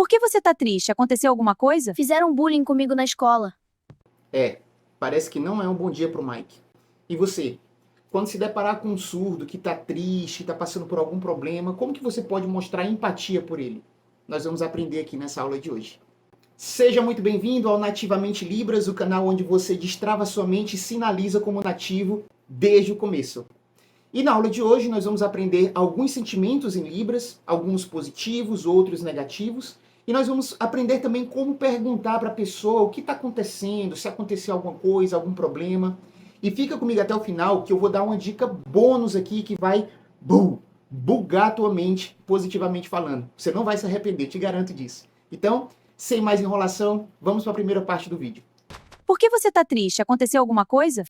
Por que você tá triste? Aconteceu alguma coisa? Fizeram bullying comigo na escola. Parece que não é um bom dia pro Mike. E você? Quando se deparar com um surdo que tá triste, tá passando por algum problema, como que você pode mostrar empatia por ele? Nós vamos aprender aqui nessa aula de hoje. Seja muito bem-vindo ao Nativamente Libras, o canal onde você destrava sua mente e sinaliza como nativo desde o começo. E na aula de hoje nós vamos aprender alguns sentimentos em Libras, alguns positivos, outros negativos, e nós vamos aprender também como perguntar para a pessoa o que está acontecendo, se aconteceu alguma coisa, algum problema. E fica comigo até o final que eu vou dar uma dica bônus aqui que vai bugar a tua mente, positivamente falando. Você não vai se arrepender, te garanto disso. Então, sem mais enrolação, vamos para a primeira parte do vídeo. Por que você tá triste? Aconteceu alguma coisa?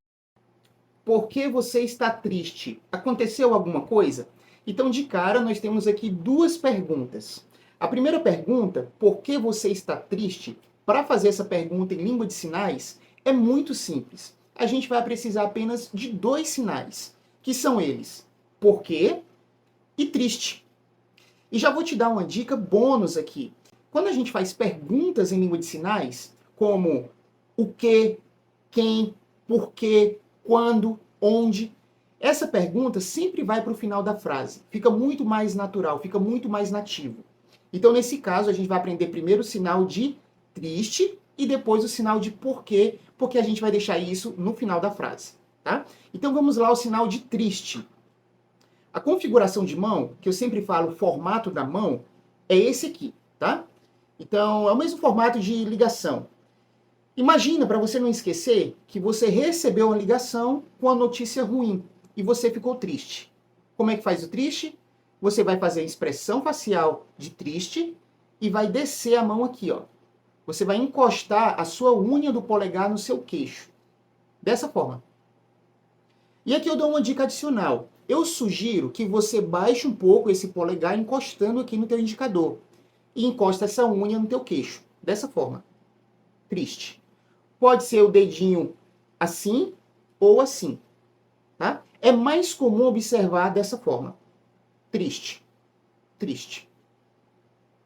Por que você está triste? Aconteceu alguma coisa? Então, de cara, nós temos aqui duas perguntas. A primeira pergunta, por que você está triste? Para fazer essa pergunta em língua de sinais, é muito simples. A gente vai precisar apenas de dois sinais, que são eles: por quê e triste. E já vou te dar uma dica bônus aqui. Quando a gente faz perguntas em língua de sinais, como o que, quem, por quê, quando, onde, essa pergunta sempre vai para o final da frase. Fica muito mais natural, fica muito mais nativo. Então, nesse caso, a gente vai aprender primeiro o sinal de triste e depois o sinal de porquê, porque a gente vai deixar isso no final da frase, tá? Então, vamos lá ao sinal de triste. A configuração de mão, que eu sempre falo, o formato da mão, é esse aqui, tá? Então, é o mesmo formato de ligação. Imagina, para você não esquecer, que você recebeu uma ligação com a notícia ruim e você ficou triste. Como é que faz o triste? Você vai fazer a expressão facial de triste e vai descer a mão aqui, ó. Você vai encostar a sua unha do polegar no seu queixo. Dessa forma. E aqui eu dou uma dica adicional. Eu sugiro que você baixe um pouco esse polegar encostando aqui no teu indicador. E encosta essa unha no teu queixo. Dessa forma. Triste. Pode ser o dedinho assim ou assim, tá? É mais comum observar dessa forma. Triste, triste,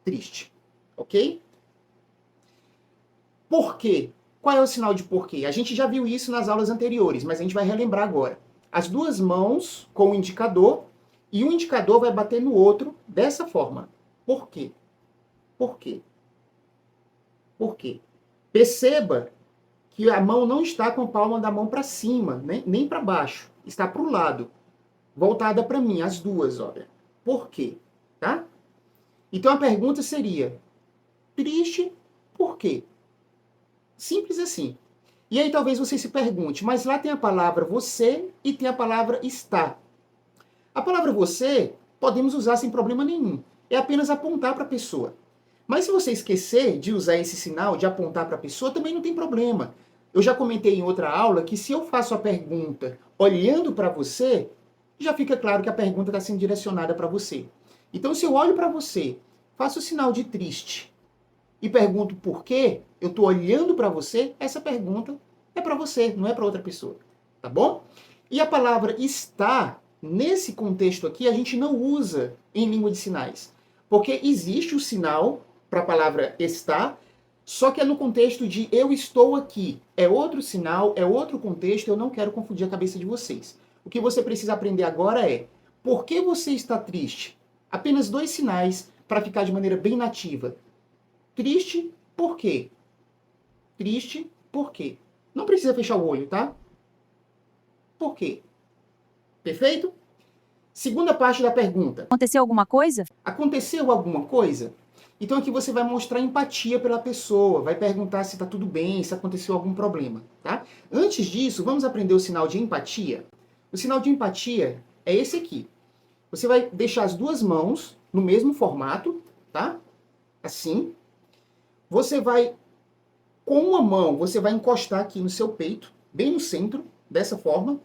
triste, ok? Por quê? Qual é o sinal de porquê? A gente já viu isso nas aulas anteriores, mas a gente vai relembrar agora. As duas mãos com o indicador e um indicador vai bater no outro dessa forma. Por quê? Por quê? Por quê? Perceba que a mão não está com a palma da mão para cima, nem para baixo. Está para o lado. Voltada para mim, as duas, olha. Por quê? Tá? Então a pergunta seria: triste por quê? Simples assim. E aí talvez você se pergunte, mas lá tem a palavra você e tem a palavra está. A palavra você podemos usar sem problema nenhum. É apenas apontar para a pessoa. Mas se você esquecer de usar esse sinal, de apontar para a pessoa, também não tem problema. Eu já comentei em outra aula que se eu faço a pergunta olhando para você, já fica claro que a pergunta está sendo direcionada para você. Então, se eu olho para você, faço o sinal de triste e pergunto por quê, eu estou olhando para você, essa pergunta é para você, não é para outra pessoa. Tá bom? E a palavra está, nesse contexto aqui, a gente não usa em língua de sinais. Porque existe o sinal para a palavra está, só que é no contexto de eu estou aqui. É outro sinal, é outro contexto, eu não quero confundir a cabeça de vocês. O que você precisa aprender agora é por que você está triste? Apenas dois sinais para ficar de maneira bem nativa. Triste, por quê? Triste, por quê? Não precisa fechar o olho, tá? Por quê? Perfeito? Segunda parte da pergunta. Aconteceu alguma coisa? Aconteceu alguma coisa? Então aqui você vai mostrar empatia pela pessoa, vai perguntar se está tudo bem, se aconteceu algum problema, tá? Antes disso, vamos aprender o sinal de empatia? O sinal de empatia é esse aqui. Você vai deixar as duas mãos no mesmo formato, tá? Assim. Você vai, com uma mão, você vai encostar aqui no seu peito, bem no centro, dessa forma,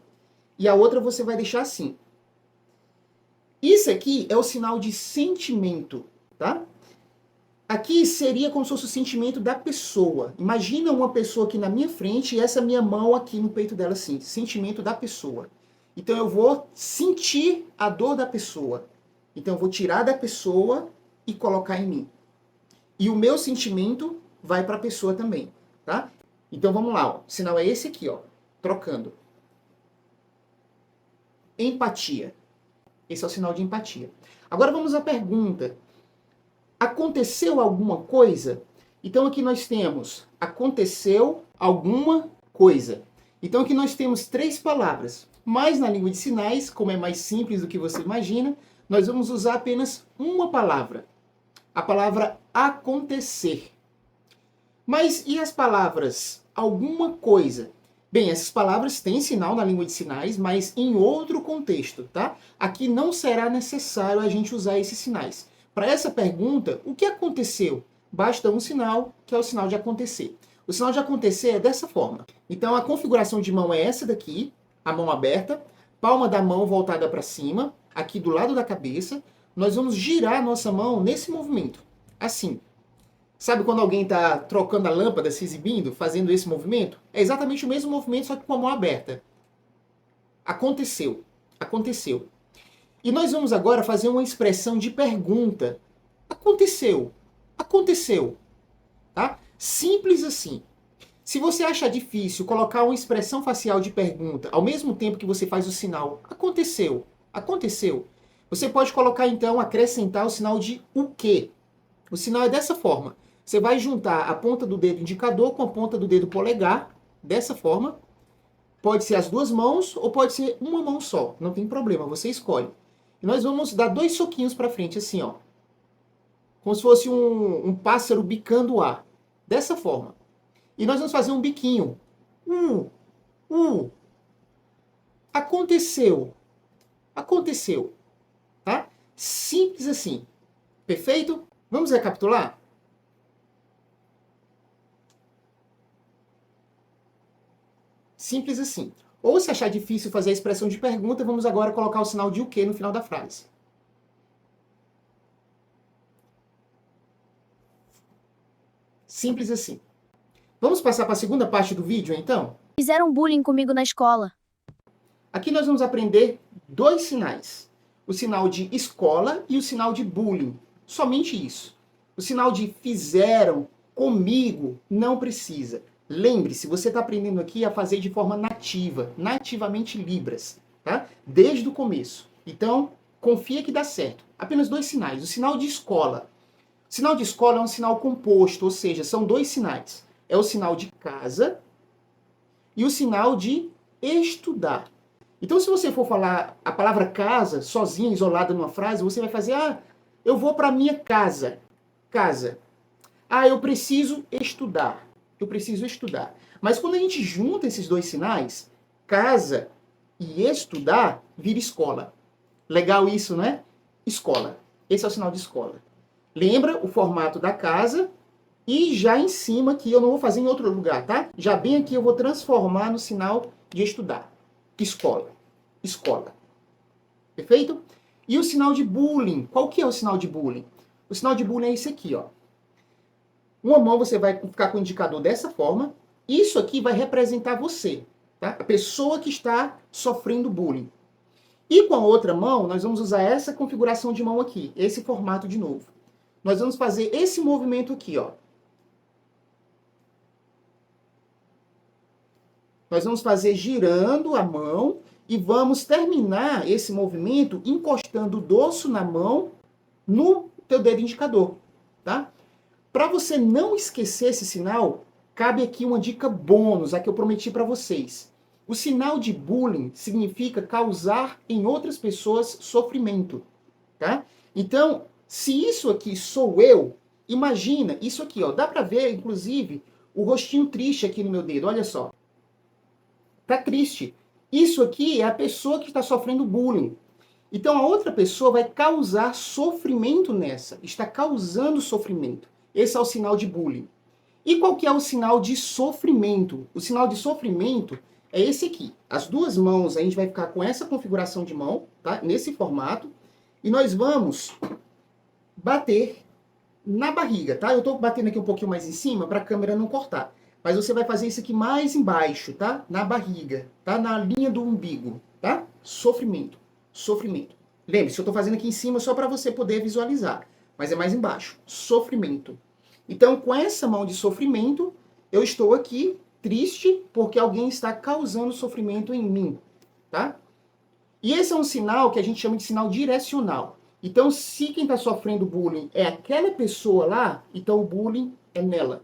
e a outra você vai deixar assim. Isso aqui é o sinal de sentimento, tá? Aqui seria como se fosse o sentimento da pessoa. Imagina uma pessoa aqui na minha frente e essa minha mão aqui no peito dela assim. Sentimento da pessoa. Então eu vou sentir a dor da pessoa. Então eu vou tirar da pessoa e colocar em mim. e o meu sentimento vai para a pessoa também, tá? Então vamos lá, ó. O sinal é esse aqui, ó, trocando. Empatia. Esse é o sinal de empatia. Agora vamos à pergunta. Aconteceu alguma coisa? Então aqui nós temos aconteceu alguma coisa. Então aqui nós temos 3 palavras. Mas na língua de sinais, como é mais simples do que você imagina, nós vamos usar apenas uma palavra. A palavra acontecer. Mas e as palavras alguma coisa? Bem, essas palavras têm sinal na língua de sinais, mas em outro contexto, tá? Aqui não será necessário a gente usar esses sinais. Para essa pergunta, o que aconteceu? Basta um sinal, que é o sinal de acontecer. O sinal de acontecer é dessa forma. Então, a configuração de mão é essa daqui, a mão aberta, palma da mão voltada para cima, aqui do lado da cabeça. Nós vamos girar a nossa mão nesse movimento, assim. Sabe quando alguém está trocando a lâmpada, se exibindo, fazendo esse movimento? É exatamente o mesmo movimento, só que com a mão aberta. Aconteceu. Aconteceu. E nós vamos agora fazer uma expressão de pergunta. Aconteceu. Aconteceu. Tá? Simples assim. Se você achar difícil colocar uma expressão facial de pergunta ao mesmo tempo que você faz o sinal aconteceu, aconteceu, você pode colocar então, acrescentar o sinal de o quê. O sinal é dessa forma. Você vai juntar a ponta do dedo indicador com a ponta do dedo polegar, dessa forma. Pode ser as 2 mãos ou pode ser uma mão só. Não tem problema, você escolhe. E nós vamos dar 2 soquinhos para frente, assim, ó. Como se fosse um pássaro bicando o ar. Dessa forma. E nós vamos fazer um biquinho. Aconteceu. Aconteceu. Tá? Simples assim. Perfeito? Vamos recapitular? Simples assim. Ou se achar difícil fazer a expressão de pergunta, vamos agora colocar o sinal de o quê no final da frase. Simples assim. Vamos passar para a segunda parte do vídeo, então? Fizeram bullying comigo na escola. Aqui nós vamos aprender 2 sinais. O sinal de escola e o sinal de bullying. Somente isso. O sinal de fizeram comigo não precisa. Lembre-se, você está aprendendo aqui a fazer de forma nativa, nativamente Libras, tá? Desde o começo. Então, confia que dá certo. Apenas 2 sinais. O sinal de escola. O sinal de escola é um sinal composto, ou seja, são 2 sinais. É o sinal de casa e o sinal de estudar. Então, se você for falar a palavra casa, sozinha, isolada numa frase, você vai fazer, eu vou para minha casa. Casa. Eu preciso estudar. Eu preciso estudar. Mas quando a gente junta esses 2 sinais, casa e estudar, vira escola. Legal isso, né? Escola. Esse é o sinal de escola. Lembra o formato da casa e já em cima aqui, eu não vou fazer em outro lugar, tá? Já bem aqui eu vou transformar no sinal de estudar. Escola. Escola. Perfeito? E o sinal de bullying. Qual que é o sinal de bullying? O sinal de bullying é esse aqui, ó. Uma mão você vai ficar com o indicador dessa forma. Isso aqui vai representar você, tá? A pessoa que está sofrendo bullying. E com a outra mão, nós vamos usar essa configuração de mão aqui, esse formato de novo. Nós vamos fazer esse movimento aqui, ó. Nós vamos fazer girando a mão e vamos terminar esse movimento encostando o dorso na mão no teu dedo indicador, tá? Para você não esquecer esse sinal, cabe aqui uma dica bônus, a que eu prometi para vocês. O sinal de bullying significa causar em outras pessoas sofrimento, tá? Então, se isso aqui sou eu, imagina isso aqui, ó. Dá para ver, inclusive, o rostinho triste aqui no meu dedo, olha só. Tá triste. Isso aqui é a pessoa que está sofrendo bullying. Então, a outra pessoa vai causar sofrimento nessa. Está causando sofrimento. Esse é o sinal de bullying. E qual que é o sinal de sofrimento? O sinal de sofrimento é esse aqui. As 2 mãos, a gente vai ficar com essa configuração de mão, tá? Nesse formato. E nós vamos bater na barriga, tá? Eu estou batendo aqui um pouquinho mais em cima para a câmera não cortar. Mas você vai fazer isso aqui mais embaixo, tá? Na barriga, tá? Na linha do umbigo, tá? Sofrimento. Sofrimento. Lembre-se, eu estou fazendo aqui em cima só para você poder visualizar. Mas é mais embaixo. Sofrimento. Então, com essa mão de sofrimento, eu estou aqui triste porque alguém está causando sofrimento em mim, tá? E esse é um sinal que a gente chama de sinal direcional. Então, se quem está sofrendo bullying é aquela pessoa lá, então o bullying é nela.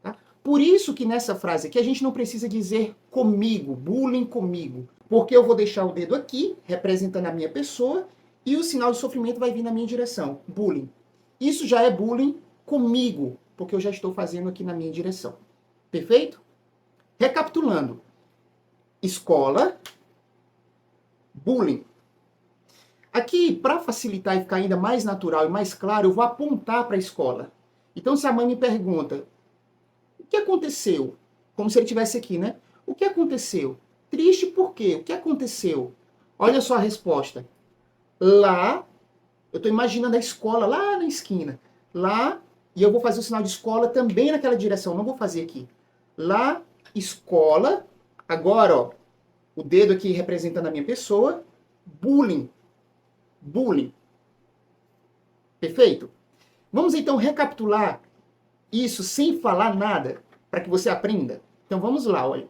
Tá? Por isso que nessa frase aqui a gente não precisa dizer comigo, bullying comigo. Porque eu vou deixar o dedo aqui, representando a minha pessoa, e o sinal de sofrimento vai vir na minha direção, bullying. Isso já é bullying comigo, porque eu já estou fazendo aqui na minha direção. Perfeito? Recapitulando. Escola, bullying. Aqui, para facilitar e ficar ainda mais natural e mais claro, eu vou apontar para a escola. Então, se a mãe me pergunta, o que aconteceu? Como se ele estivesse aqui, né? O que aconteceu? Triste por quê? O que aconteceu? Olha só a resposta. Lá, eu estou imaginando a escola lá na esquina. Lá, e eu vou fazer o sinal de escola também naquela direção, não vou fazer aqui. Lá, escola, agora, ó, o dedo aqui representando a minha pessoa, bullying. Bullying. Perfeito? Vamos então recapitular isso sem falar nada, para que você aprenda. Então vamos lá, olha.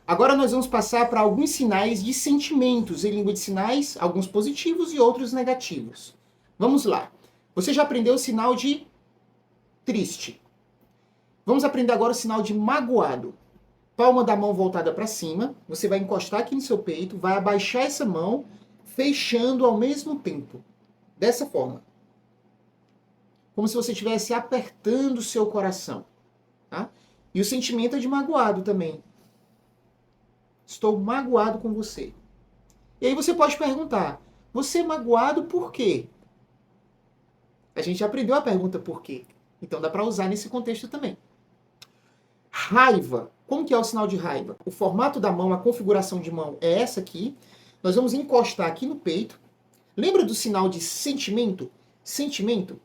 Agora nós vamos passar para alguns sinais de sentimentos em língua de sinais, alguns positivos e outros negativos. Vamos lá. Você já aprendeu o sinal de triste. Vamos aprender agora o sinal de magoado. Palma da mão voltada para cima, você vai encostar aqui no seu peito, vai abaixar essa mão, fechando ao mesmo tempo. Dessa forma. Como se você estivesse apertando o seu coração. Tá? E o sentimento é de magoado também. Estou magoado com você. E aí você pode perguntar, você é magoado por quê? A gente já aprendeu a pergunta por quê. Então dá para usar nesse contexto também. Raiva. Como que é o sinal de raiva? O formato da mão, a configuração de mão é essa aqui. Nós vamos encostar aqui no peito. Lembra do sinal de sentimento? Sentimento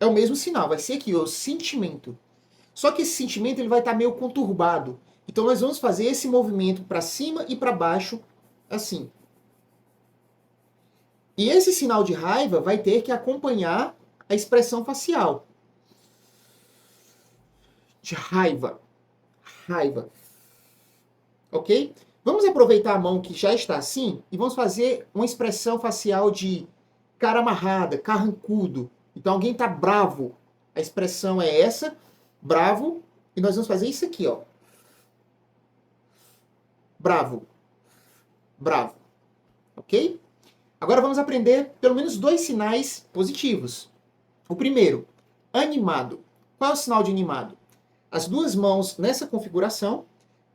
é o mesmo sinal, vai ser aqui, o sentimento. Só que esse sentimento ele vai estar meio conturbado. Então nós vamos fazer esse movimento para cima e para baixo, assim. E esse sinal de raiva vai ter que acompanhar a expressão facial. De raiva. Raiva. Ok? Vamos aproveitar a mão que já está assim e vamos fazer uma expressão facial de cara amarrada, carrancudo. Então alguém está bravo. A expressão é essa, bravo. E nós vamos fazer isso aqui, ó. Bravo. Bravo. Ok? Agora vamos aprender pelo menos 2 sinais positivos. O primeiro, animado. Qual é o sinal de animado? As 2 mãos nessa configuração,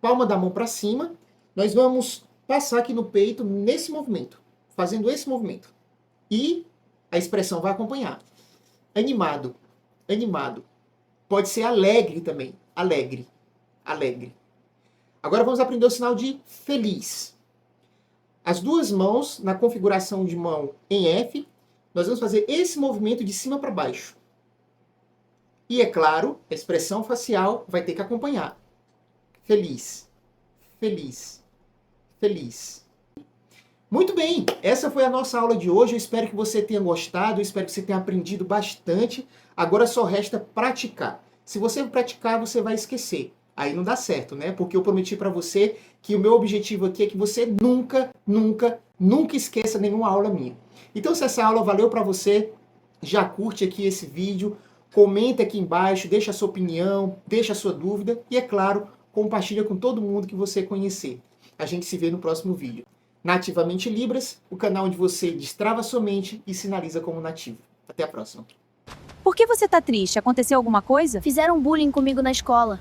palma da mão para cima, nós vamos passar aqui no peito nesse movimento, fazendo esse movimento. E a expressão vai acompanhar. Animado. Animado. Pode ser alegre também. Alegre. Alegre. Agora vamos aprender o sinal de feliz. As 2 mãos na configuração de mão em F, nós vamos fazer esse movimento de cima para baixo. E é claro, a expressão facial vai ter que acompanhar. Feliz. Feliz. Feliz. Muito bem, essa foi a nossa aula de hoje. Eu espero que você tenha gostado, eu espero que você tenha aprendido bastante. Agora só resta praticar. Se você praticar, você vai esquecer. Aí não dá certo, né? Porque eu prometi para você que o meu objetivo aqui é que você nunca esqueça nenhuma aula minha. Então, se essa aula valeu para você, já curte aqui esse vídeo, comenta aqui embaixo, deixa a sua opinião, deixa a sua dúvida e, é claro, compartilha com todo mundo que você conhecer. A gente se vê no próximo vídeo. Nativamente Libras, o canal onde você destrava sua mente e sinaliza como nativo. Até a próxima. Por que você tá triste? Aconteceu alguma coisa? Fizeram bullying comigo na escola.